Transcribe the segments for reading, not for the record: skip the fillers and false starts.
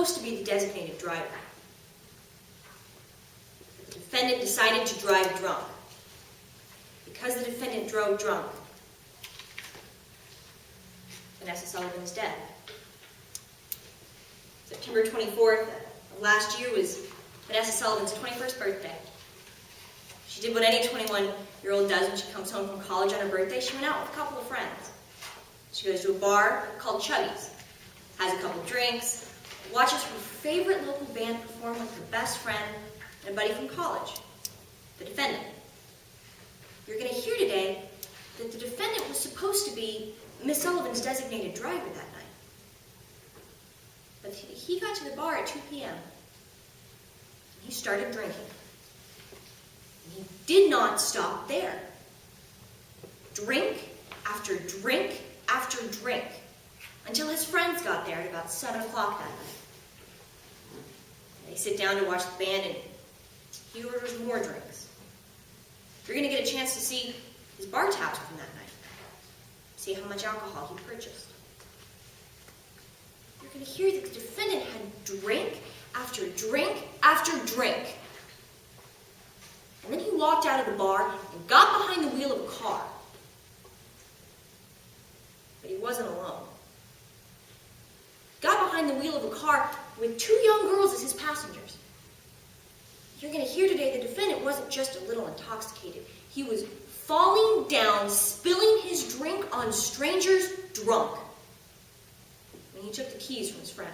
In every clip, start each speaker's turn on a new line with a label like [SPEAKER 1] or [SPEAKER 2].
[SPEAKER 1] supposed to be the designated driver. The defendant decided to drive drunk. Because the defendant drove drunk, Vanessa Sullivan is dead. September 24th of last year was Vanessa Sullivan's 21st birthday. She did what any 21-year-old does when she comes home from college on her birthday. She went out with a couple of friends. She goes to a bar called Chubby's, has a couple drinks, watches her favorite local band perform with her best friend and a buddy from college, the defendant. You're going to hear today that the defendant was supposed to be Miss Sullivan's designated driver that night. But he got to the bar at 2 p.m. He started drinking. And he did not stop there. Drink after drink after drink, until his friends got there at about 7 o'clock that night. They sit down to watch the band, and he orders more drinks. You're going to get a chance to see his bar tabs from that night, see how much alcohol he purchased. You're going to hear that the defendant had drink after drink after drink. And then he walked out of the bar and got behind the wheel of a car. But he wasn't alone. He got behind the wheel of a car with 2 young girls as his passengers. You're going to hear today the defendant wasn't just a little intoxicated. He was falling down, spilling his drink on strangers, drunk, when he took the keys from his friends.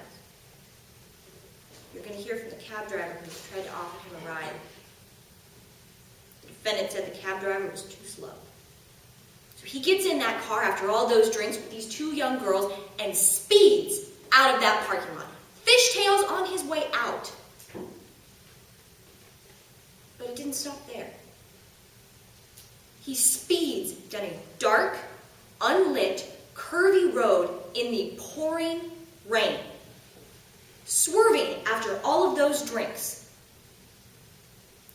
[SPEAKER 1] You're going to hear from the cab driver who tried to offer him a ride. The defendant said the cab driver was too slow. So he gets in that car after all those drinks with these 2 young girls and speeds out of that parking lot. Fishtails on his way out. But it didn't stop there. He speeds down a dark, unlit, curvy road in the pouring rain, swerving after all of those drinks.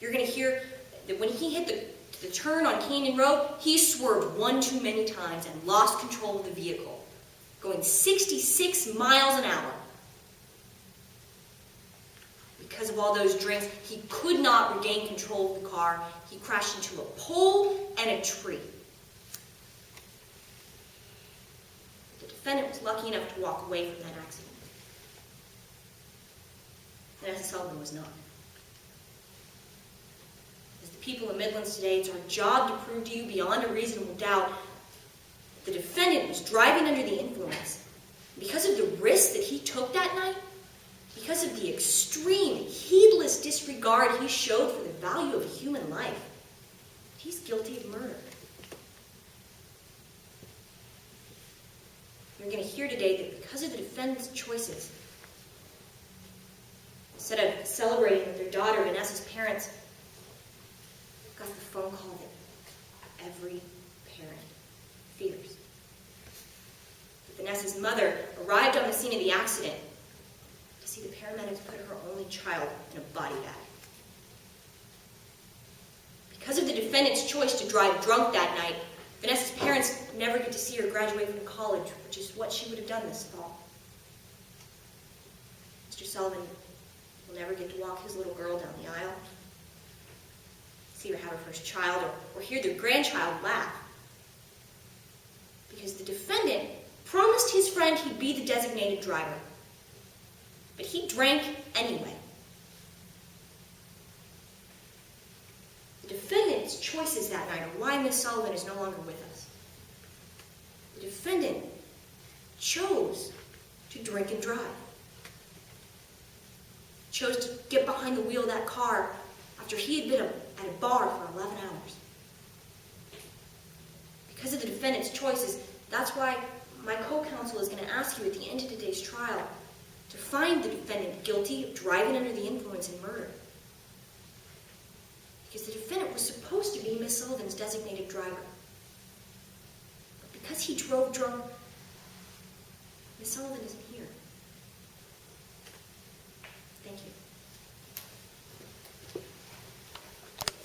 [SPEAKER 1] You're going to hear that when he hit the turn on Canyon Road, he swerved one too many times and lost control of the vehicle, going 66 miles an hour. Because of all those drinks, he could not regain control of the car. He crashed into a pole and a tree. The defendant was lucky enough to walk away from that accident. Vanessa Sullivan was not. As the people in Midlands today, it's our job to prove to you beyond a reasonable doubt that the defendant was driving under the influence. Because of the risk that he took that night, because of the extreme, heedless disregard he showed for the value of human life, he's guilty of murder. You're going to hear today that because of the defendant's choices, instead of celebrating with their daughter, Vanessa's parents got the phone call that every parent fears. That Vanessa's mother arrived on the scene of the accident to see the paramedics put her only child in a body bag. Because of the defendant's choice to drive drunk that night, Vanessa's parents never get to see her graduate from college, which is what she would have done this fall. Mr. Sullivan will never get to walk his little girl down the aisle, see her have her first child, or hear their grandchild laugh. Because the defendant promised his friend he'd be the designated driver. But he drank anyway. The defendant's choices that night are why Miss Sullivan is no longer with us. The defendant chose to drink and drive. Chose to get behind the wheel of that car after he had been at a bar for 11 hours. Because of the defendant's choices, that's why my co-counsel is going to ask you at the end of today's trial to find the defendant guilty of driving under the influence and murder. Because the defendant was supposed to be Miss Sullivan's designated driver. But because he drove drunk, Miss Sullivan isn't here.